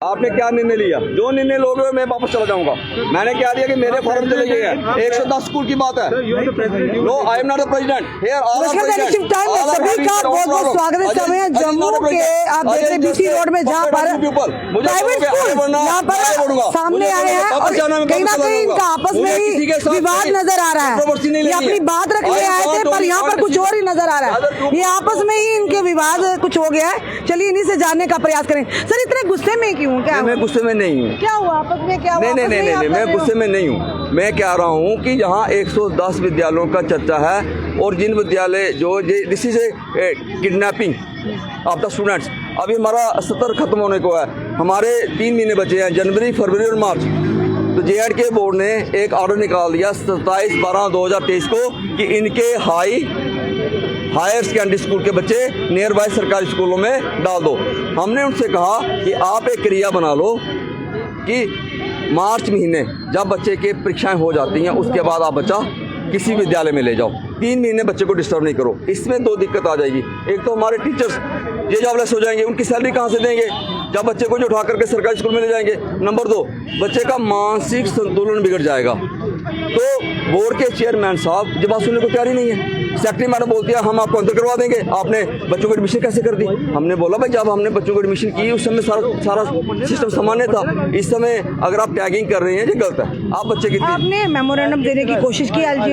आपने क्या निर्णय लिया? जो निर्णय लोगे मैं वापस चला जाऊंगा। मैंने क्या दिया कि मेरे फॉर्म चले गए हैं। 110 स्कूल की बात है। No, I am not the president here. All are president. सभी का बहुत स्वागत है। समय जम्मू के आप देख रहे बीसी रोड में जहाँ पर प्राइवेट स्कूल यहाँ पर सामने आए हैं और कहीं ना कहीं इनका आपस में ही विवाद नजर आ रहा है। ये अपनी बात रखने आए थे पर यहाँ पर कुछ और ही नजर आ रहा है। ये आपस में ही इनके विवाद कुछ हो गया है। चलिए इन्हीं से जानने का प्रयास करें। सर इतने गुस्से में क्यों? क्या मैं गुस्से में नहीं हूँ। क्या हुआ आपस में? क्या हुआ? नहीं, मैं गुस्से में नहीं हूँ। मैं कह रहा हूँ कि यहाँ 110 विद्यालयों का चर्चा है और जिन विद्यालय जो this is kidnapping of the students. अभी हमारा सत्र खत्म होने को है। हमारे 3 महीने बचे हैं, जनवरी, फरवरी और मार्च। तो JNK बोर्ड ने एक ऑर्डर निकाल दिया 27/12/2023 को कि इनके हायर सेकेंडरी स्कूल के बच्चे नियर बाय सरकारी स्कूलों में डाल दो। हमने उनसे कहा कि आप एक क्रिया बना लो कि मार्च महीने जब बच्चे की परीक्षाएं हो जाती हैं उसके बाद आप बच्चा किसी विद्यालय में ले जाओ। 3 महीने बच्चे को डिस्टर्ब नहीं करो। इसमें 2 दिक्कत आ जाएगी। एक तो हमारे टीचर्स ये जॉबलेस हो जाएंगे, उनकी सैलरी कहाँ से देंगे जब बच्चे को जो उठा करके सरकारी स्कूल में ले जाएंगे। नंबर 2, बच्चे का मानसिक संतुलन बिगड़ जाएगा। तो बोर्ड के चेयरमैन साहब जब बात सुनने को तैयार ही नहीं है। सेक्रेटरी मैडम बोलती है हम आपको अंदर करवा देंगे, आपने बच्चों को एडमिशन कैसे कर दी? हमने बोला भाई जब हमने बच्चों को एडमिशन की उस समय सारा सिस्टम सामान्य था। इस समय अगर आप टैगिंग कर रहे हैं ये गलत है। आप बच्चे की आपने मेमोरेंडम देने की कोशिश की LG?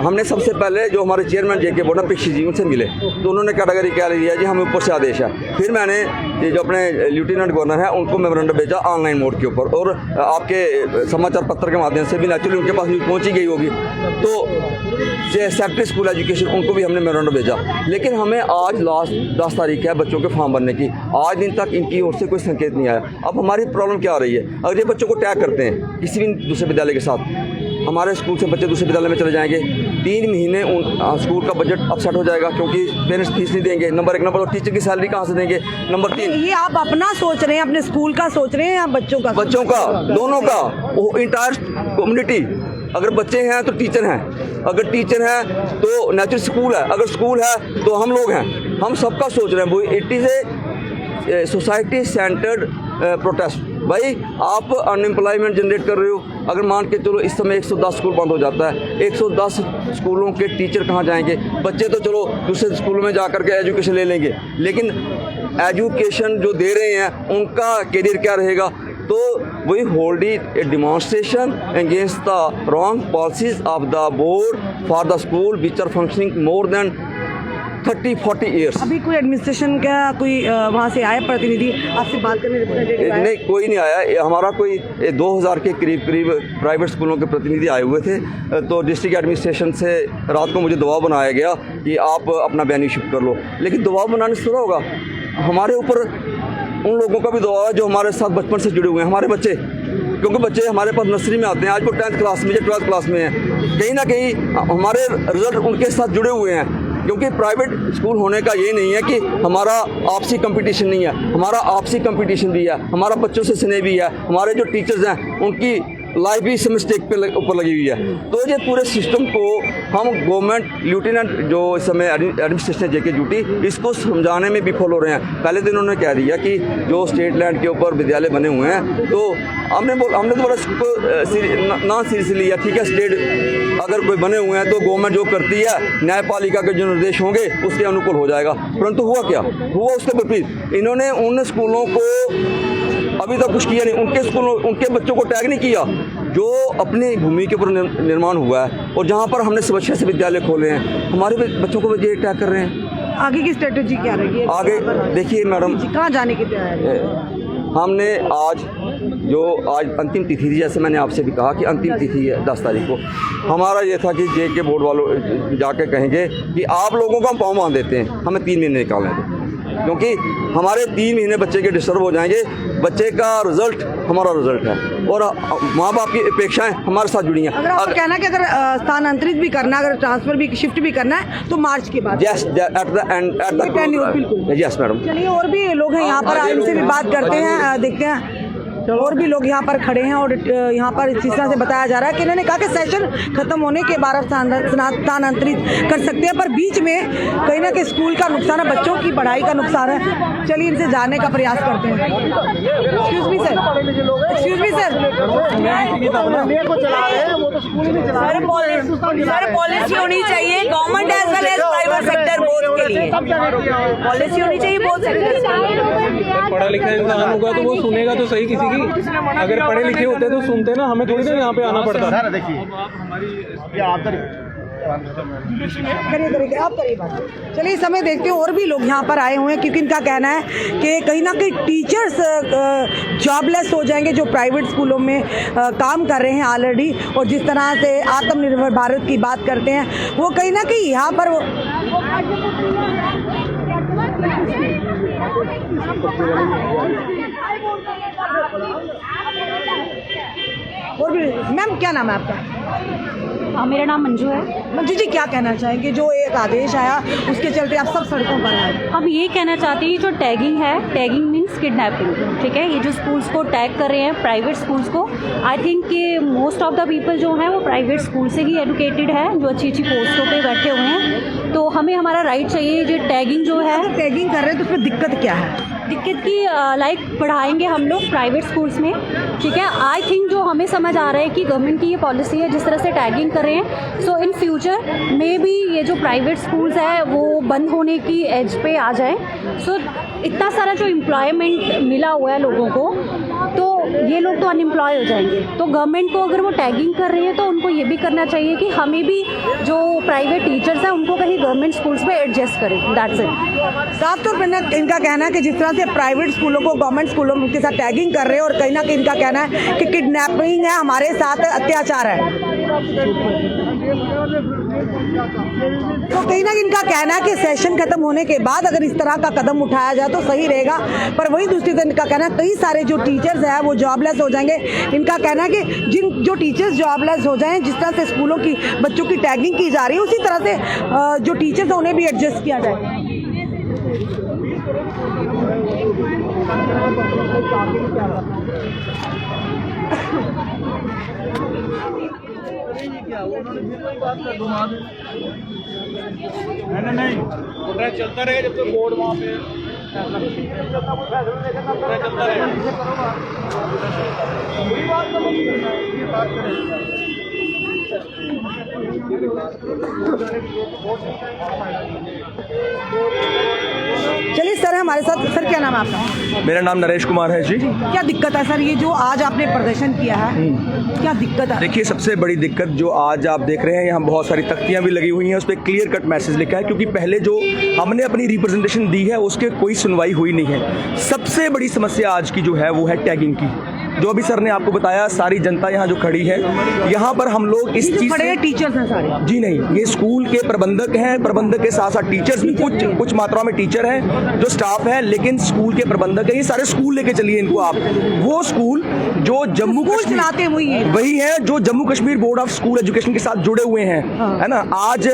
हमने सबसे पहले जो हमारे चेयरमैन JK बोर्ड ना पीक्षी जी उनसे मिले तो उन्होंने कैटेगरी क्या लिया जी हमें ऊपर से आदेश है। फिर मैंने ये जो अपने लेफ्टिनेंट गवर्नर है उनको मेमोरेंडम भेजा ऑनलाइन मोड के ऊपर और आपके समाचार पत्र के माध्यम से भी नेचुरली उनके पास पहुंची गई होगी। तो सेक्रेटरी स्कूल एजुकेशन उनको भी हमने मेमोरेंडम भेजा। लेकिन हमें आज लास्ट 10 तारीख है बच्चों के फॉर्म भरने की, आज दिन तक इनकी ओर से कोई संकेत नहीं आया। अब हमारी प्रॉब्लम क्या आ रही है? अगर ये बच्चों को टैग करते हैं किसी भी दूसरे विद्यालय के साथ, हमारे स्कूल से बच्चे दूसरे विद्यालय में चले जाएंगे। 3 महीने स्कूल का बजट अपसेट हो जाएगा क्योंकि पेरेंट्स फीस नहीं देंगे। नंबर 1। नंबर 2, टीचर की सैलरी कहाँ से देंगे? नंबर 3, ये आप अपना सोच रहे हैं, अपने स्कूल का सोच रहे हैं या बच्चों का दोनों का, वो इंटायर कम्युनिटी। अगर बच्चे हैं तो टीचर हैं, अगर टीचर हैं तो नेचुरल स्कूल है, अगर स्कूल है तो हम लोग हैं। हम सबका सोच रहे हैं। वो it is a society centred protest. भाई आप अनएम्प्लॉयमेंट जनरेट कर रहे हो। अगर मान के चलो इस समय 110 स्कूल बंद हो जाता है, 110 स्कूलों के टीचर कहाँ जाएंगे? बच्चे तो चलो दूसरे स्कूलों में जा करके एजुकेशन ले लेंगे, लेकिन एजुकेशन जो दे रहे हैं उनका करियर क्या रहेगा? तो we hold it a demonstration against the wrong policies of the board for the school which are functioning more than 30-40 years. अभी कोई एडमिनिस्ट्रेशन का कोई वहाँ से आया प्रतिनिधि आपसे बात करने? नहीं, कोई नहीं आया। हमारा कोई 2000 के करीब प्राइवेट स्कूलों के प्रतिनिधि आए हुए थे। तो डिस्ट्रिक्ट एडमिनिस्ट्रेशन से रात को मुझे दबाव बनाया गया कि आप अपना बैन इशू कर लो। लेकिन दबाव बनाने से थोड़ा होगा। हमारे ऊपर उन लोगों का भी दबाव है जो हमारे साथ बचपन से जुड़े हुए हैं, हमारे बच्चे। क्योंकि बच्चे हमारे पास नर्सरी में आते हैं, आज वो 10th क्लास में या 12th क्लास में हैं। कहीं ना कहीं हमारे रिजल्ट उनके साथ जुड़े हुए हैं। क्योंकि प्राइवेट स्कूल होने का ये नहीं है कि हमारा आपसी कंपटीशन नहीं है, हमारा आपसी कंपटीशन भी है, हमारा बच्चों से स्नेह भी है। हमारे जो टीचर्स हैं उनकी लाइफ भी इस मिस्टेक पे ऊपर लगी हुई है। तो ये पूरे सिस्टम को हम गवर्नमेंट लेफ्टिनेंट जो इस समय एडमिनिस्ट्रेशन JK ड्यूटी, इसको समझाने में विफल हो रहे हैं। पहले दिन उन्होंने कह दिया कि जो स्टेट लैंड के ऊपर विद्यालय बने हुए हैं तो हमने तो बड़ा इसको ना सीरियसली लिया। ठीक है, स्टेट अगर कोई बने हुए हैं तो गवर्नमेंट जो करती है न्यायपालिका के जो निर्देश होंगे उसके अनुकूल हो जाएगा। परंतु हुआ क्या? हुआ उसके विपरीत। इन्होंने उन स्कूलों को अभी तक कुछ किया नहीं। उनके स्कूलों उनके बच्चों को टैग नहीं किया जो अपनी भूमि के ऊपर निर्माण हुआ है और जहाँ पर हमने स्वच्छ से विद्यालय खोले हैं। हमारे बच्चों को ये टैग कर रहे हैं। आगे की स्ट्रेटेजी क्या रहेगी? आगे देखिए मैडम, कहाँ जाने की तैयारी है? हमने आज अंतिम तिथि थी, जैसे मैंने आपसे भी कहा कि अंतिम तिथि है 10 तारीख को। हमारा ये था कि JK बोर्ड वालों जाके कहेंगे कि आप लोगों को हम पाँव बांध देते हैं, हमें 3 महीने निकालने दें। क्योंकि हमारे 3 महीने बच्चे के डिस्टर्ब हो जाएंगे। बच्चे का रिजल्ट हमारा रिजल्ट है और माँ बाप की अपेक्षाएं हमारे साथ जुड़ी हैं। अगर आपका कहना है कि अगर स्थानांतरित भी करना है, अगर ट्रांसफर भी शिफ्ट भी करना है तो मार्च के बाद? Yes, at the end. Yes madam. चलिए और भी लोग हैं यहाँ पर, इनसे भी बात करते हैं, देखते हैं। और भी लोग यहाँ पर खड़े हैं और यहाँ पर इस तरह से बताया जा रहा है कि इन्होंने कहा कि सेशन खत्म होने के बाद स्थानांतरित कर सकते हैं, पर बीच में कहीं ना कहीं स्कूल का नुकसान है, बच्चों की पढ़ाई का नुकसान है। चलिए इनसे जानने का प्रयास करते हैं। Excuse me sir, excuse me sir, sir policy होनी चाहिए government as well as private sector both के लिए, पॉलिसी होनी चाहिए बोथ सेक्टर। पढ़ा लिखा इंसान होगा तो वो सुनेगा तो सही किसी की, अगर पढ़े लिखे होते तो सुनते ना, हमें थोड़ी देर यहाँ पे आना पड़ता। करिए आप करिए बात। चलिए इस समय देखते हैं और भी लोग यहाँ पर आए हुए हैं, क्योंकि इनका कहना है कि कहीं ना कहीं टीचर्स जॉबलेस हो जाएंगे जो प्राइवेट स्कूलों में काम कर रहे हैं ऑलरेडी, और जिस तरह से आत्मनिर्भर भारत की बात करते हैं वो कहीं ना कहीं यहाँ पर और भी। मैम क्या नाम है आपका? मेरा नाम मंजू है। मंजू जी क्या कहना चाहेंगे, जो एक आदेश आया उसके चलते आप सब सड़कों पर आए? हम ये कहना चाहते हैं जो टैगिंग है, टैगिंग मीन्स किडनैपिंग, ठीक है। ये जो स्कूल्स को टैग कर रहे हैं प्राइवेट स्कूल्स को, आई थिंक कि मोस्ट ऑफ द पीपल जो हैं वो प्राइवेट स्कूल से ही एजुकेटेड है, जो अच्छी अच्छी पोस्टों पे बैठे हुए हैं, तो हमें हमारा राइट चाहिए। जो टैगिंग जो है, टैगिंग कर रहे हैं तो उसमें दिक्कत क्या है? दिक्कत की लाइक पढ़ाएंगे हम लोग प्राइवेट स्कूल्स में, ठीक है। आई थिंक जो हमें समझ आ रहा है कि गवर्नमेंट की ये पॉलिसी है जिस तरह से टैगिंग कर रहे हैं, सो इन फ्यूचर में भी ये जो प्राइवेट स्कूल्स है वो बंद होने की एज पे आ जाए। सो इतना सारा जो एम्प्लॉयमेंट मिला हुआ है लोगों को, तो ये लोग तो अनएम्प्लॉय हो जाएंगे। तो गवर्नमेंट को अगर वो टैगिंग कर रही है तो उनको ये भी करना चाहिए कि हमें भी जो प्राइवेट टीचर्स हैं उनको कहीं गवर्नमेंट स्कूल्स में एडजस्ट करें, दैट्स इट। साफ तौर पर इनका कहना है कि जिस तरह से प्राइवेट स्कूलों को गवर्नमेंट स्कूलों के साथ टैगिंग कर रहे हैं, और कहीं ना कहीं इनका कहना है कि किडनैपिंग है, हमारे साथ अत्याचार है, तो कहीं ना कहीं इनका कहना है कि सेशन खत्म होने के बाद अगर इस तरह का कदम उठाया जाए तो सही रहेगा। पर वही दूसरी तरफ इनका कहना है कई सारे जो टीचर्स हैं वो जॉबलेस हो जाएंगे। इनका कहना है कि जो टीचर्स जॉबलेस हो जाएं, जिस तरह से स्कूलों की बच्चों की टैगिंग की जा रही है, उसी तरह से जो टीचर्स हैं उन्हें भी एडजस्ट किया जाए। नहीं चलता रहे जब तक बोर्ड वहाँ पे चलता रहे। चलिए सर हमारे साथ। सर क्या नाम है आपका? मेरा नाम नरेश कुमार है जी। क्या दिक्कत है सर, ये जो आज आपने प्रदर्शन किया है क्या दिक्कत है? देखिए सबसे बड़ी दिक्कत जो आज आप देख रहे हैं, यहाँ बहुत सारी तख्तियाँ भी लगी हुई हैं, उस पर क्लियर कट मैसेज लिखा है, क्योंकि पहले जो हमने अपनी रिप्रेजेंटेशन दी है उसके कोई सुनवाई हुई नहीं है। सबसे बड़ी समस्या आज की जो है वो है टैगिंग की, जो अभी सर ने आपको बताया। सारी जनता यहाँ जो खड़ी है, यहाँ पर हम लोग इस चीज़ बड़े टीचर्स हैं सारे? जी नहीं, ये स्कूल के प्रबंधक हैं, प्रबंधक के साथ साथ टीचर्स भी, कुछ मात्रा में टीचर हैं जो स्टाफ है, लेकिन स्कूल के प्रबंधक है। ये सारे स्कूल लेके चलिए इनको आप। वो स्कूल जो जम्मू चलाते वही है जो Jammu Kashmir board of school education के साथ जुड़े हुए हैं, है ना। आज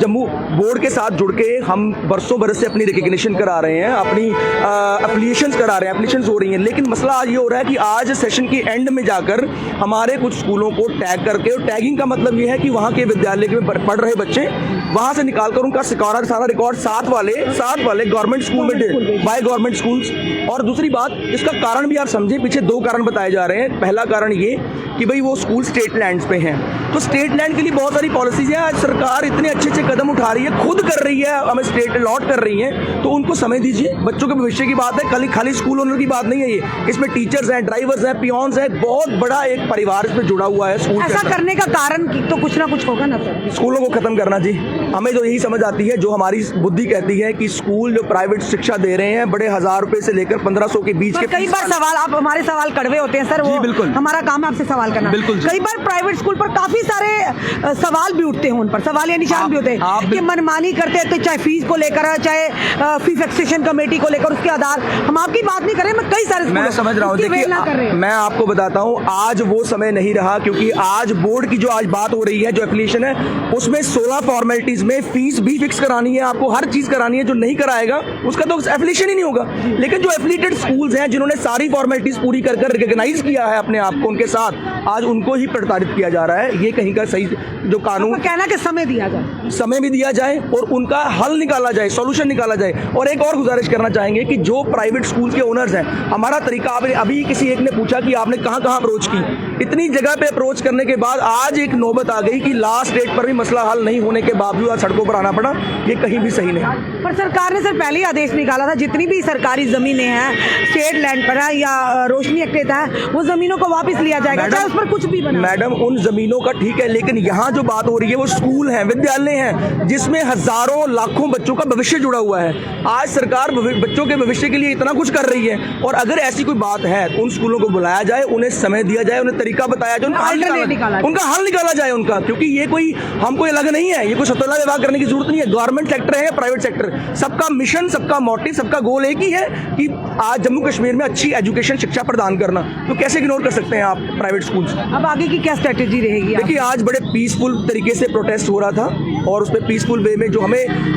जम्मू बोर्ड के साथ जुड़ के हम बरसों बरस से अपनी रिकग्निशन करा रहे हैं, अपनी एप्लीकेशंस करा रहे हैं, एप्लीकेशंस हो रही हैं, लेकिन मसला आज ये हो रहा है कि आज सेशन के एंड में जाकर हमारे कुछ स्कूलों को टैग करके, और टैगिंग का मतलब ये है कि वहाँ के विद्यालय में पढ़ रहे बच्चे वहाँ से निकालकर उनका सारा रिकॉर्ड साथ वाले गवर्नमेंट स्कूल में बाय गवर्नमेंट स्कूल्स। और दूसरी बात, इसका कारण भी आप समझे, पीछे दो कारण बताए जा रहे हैं। पहला कारण ये कि भाई वो स्कूल स्टेट लैंड्स पे हैं, तो स्टेट लैंड के लिए बहुत सारी पॉलिसीज है। आज सरकार इतने अच्छे अच्छे कदम उठा रही है, खुद कर रही है, हमें स्टेट अलॉट कर रही है, तो उनको समय दीजिए। बच्चों के भविष्य की बात है, खाली स्कूल ओनर की बात नहीं है ये। इसमें टीचर्स हैं, ड्राइवर्स हैं, पियोन्स हैं, बहुत बड़ा एक परिवार इसमें जुड़ा हुआ है। स्कूल ऐसा करने का कारण तो कुछ ना कुछ होगा ना सर? स्कूलों को खत्म करना जी। हमें जो यही समझ आती है, जो हमारी बुद्धि कहती है कि स्कूल जो प्राइवेट शिक्षा दे रहे हैं, बड़े 1000 रुपए से लेकर 1500 के बीच के। कई बार सवाल आप हमारे सवाल कड़वे होते हैं सर, वो बिल्कुल हमारा काम है आपसे सवाल सवाल करना। बिल्कुल जी। कई बार प्राइवेट स्कूल पर काफी सारे सवाल भी उठते हैं, उन पर सवाल या निशान भी होते हैं कि मनमानी करते हैं, तो चाहे फीस को लेकर, चाहे फी फिक्सेशन कमेटी को लेकर, उसके आधार हम आपकी बात नहीं कर रहे, मैं कई सारे मैं समझ रहा हूँ। देखिए मैं आपको बताता हूँ, आज वो समय नहीं रहा, क्योंकि आज बोर्ड की जो आज बात हो रही है, जो एप्लीकेशन है, उसमें 16 फॉर्मेलिटीज में फीस भी फिक्स करानी है, आपको हर चीज करानी है। जो नहीं कराएगा उसका तो एप्लीकेशन ही नहीं होगा। लेकिन जो एफिलिएटेड स्कूल्स हैं, जिन्होंने सारी फॉर्मेलिटीज पूरी कर कर रिकॉग्नाइज किया है अपने आप को, उनके साथ आज उनको ही प्रताड़ित किया जा रहा है। ये कहीं का सही जो कानून कहना कि समय दिया जाए, समय भी दिया जाए और उनका हल निकाला जाए, सॉल्यूशन निकाला जाए। और एक और गुजारिश करना चाहेंगे कि जो प्राइवेट स्कूल के ओनर्स हैं, हमारा तरीका, आपने अभी किसी एक ने पूछा कि आपने कहां कहां अप्रोच की, इतनी जगह पे अप्रोच करने के बाद आज एक नौबत आ गई कि लास्ट डेट पर भी मसला हल नहीं होने के बावजूद आज सड़कों पर आना पड़ा। ये कहीं भी सही नहीं। पर सरकार ने सर पहले ही आदेश निकाला था, जितनी भी सरकारी जमीनें हैं स्टेट लैंड पर है या रोशनी एक्ट के तहत, वो जमीनों को वापस लिया जाएगा, चाहे उस पर कुछ भी बना। मैडम उन जमीनों का ठीक है, लेकिन यहाँ जो बात हो रही है वो स्कूल हैं, विद्यालय हैं, जिसमें हजारों लाखों बच्चों का भविष्य जुड़ा हुआ है। आज सरकार बच्चों के भविष्य के लिए इतना कुछ कर रही है, और अगर ऐसी कोई बात है तो उन स्कूलों को बुलाया जाए, उन्हें समय दिया जाए, उन्हें तरीका बताया जाए, उनका हल निकाला जाए उनका। क्योंकि ये कोई हमको अलग नहीं है, ये कोई सतोला विभाग करने की जरूरत नहीं है। गवर्नमेंट सेक्टर है या प्राइवेट सेक्टर, सबका मिशन, सबका मोटिव, सबका गोल एक ही है कि आज जम्मू कश्मीर में अच्छी एजुकेशन, शिक्षा प्रदान करना। तो कैसे इग्नोर कर सकते हैं आप प्राइवेट स्कूल्स? अब आगे की क्या स्ट्रेटेजी रहेगी? देखिए आज बड़े पीसफुल तरीके से प्रोटेस्ट हो रहा था, और उस पर पीसफुल वे में जो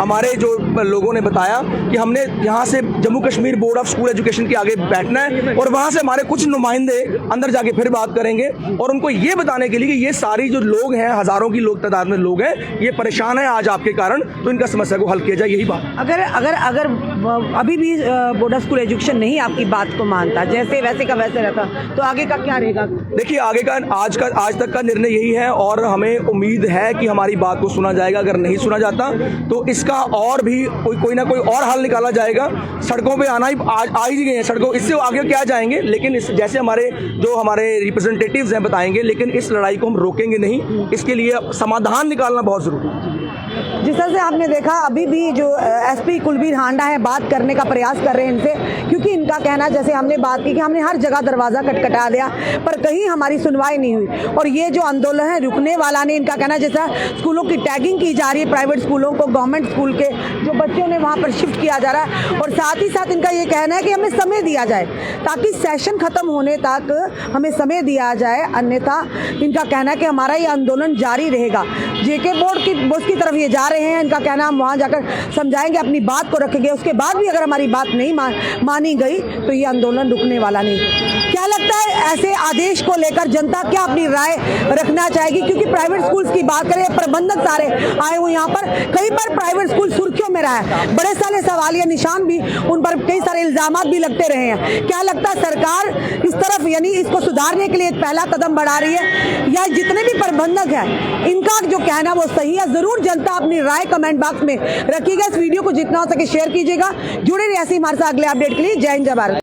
हमारे जो लोगों ने बताया कि हमने यहाँ से Jammu Kashmir board of school education के आगे बैठना है, और वहाँ से हमारे कुछ नुमाइंदे अंदर जाके फिर बात करेंगे, और उनको ये बताने के लिए कि ये सारी जो लोग हैं, हजारों की लोग तादाद में लोग हैं, ये परेशान है आज आपके कारण, तो इनका समस्या को हल किया जाए, यही बात। अगर अगर अगर अभी भी बोर्ड ऑफ स्कूल एजुकेशन नहीं आपकी बात को मानता, जैसे वैसे का वैसे रहता, तो आगे का क्या रहेगा? देखिए आगे का आज तक का निर्णय यही है, और हमें उम्मीद है कि हमारी बात को सुना जाएगा। अगर नहीं सुना जाता तो इसका और भी कोई ना कोई और हल निकाला जाएगा। सड़कों पे आना ही आ ही गए हैं सड़कों, इससे आगे क्या जाएंगे। लेकिन जैसे हमारे रिप्रेजेंटेटिव्स हैं बताएंगे, लेकिन इस लड़ाई को हम रोकेंगे नहीं। इसके लिए समाधान निकालना बहुत जरूरी है। जिस तरह से आपने देखा, अभी भी जो एसपी कुलबीर हांडा है बात करने का प्रयास कर रहे हैं इनसे, क्योंकि इनका कहना, जैसे हमने बात की कि हमने हर जगह दरवाजा खटखटा दिया पर कहीं हमारी सुनवाई नहीं हुई, और ये जो आंदोलन है रुकने वाला नहीं। इनका कहना जैसा स्कूलों की टैगिंग की जा रही है, प्राइवेट स्कूलों को गवर्नमेंट स्कूल के जो बच्चों ने वहाँ पर शिफ्ट किया जा रहा है, और साथ ही साथ इनका ये कहना है कि हमें समय दिया जाए, ताकि सेशन खत्म होने तक हमें समय दिया जाए, अन्यथा इनका कहना है कि हमारा ये आंदोलन जारी रहेगा। जेके बोर्ड की तरफ ये जा रहे हैं, इनका कहना हम वहाँ जाकर समझाएंगे, अपनी बात को रखेंगे, उसके बाद भी अगर हमारी बात नहीं मानी गई तो ये आंदोलन रुकने वाला नहीं। क्या लगता है ऐसे आदेश को लेकर जनता क्या अपनी राय रखना चाहेगी? क्योंकि प्राइवेट स्कूल्स की बात करें, प्रबंधक सारे आए हुए यहाँ पर, कई बार प्राइवेट स्कूल सुर्खियों में रहा है, बड़े सारे सवालिया निशान भी उन पर, कई सारे इल्जामात भी लगते रहे हैं। क्या लगता है सरकार इस तरफ यानी इसको सुधारने के लिए एक पहला कदम बढ़ा रही है, या जितने भी प्रबंधक हैं इनका जो कहना वो सही है? जरूर जनता अपनी राय कमेंट बॉक्स में रखिएगा। इस वीडियो को जितना हो सके शेयर कीजिएगा। जुड़े रहिए ऐसे हमारे साथ अगले अपडेट के लिए। जय हिंद, जय भारत।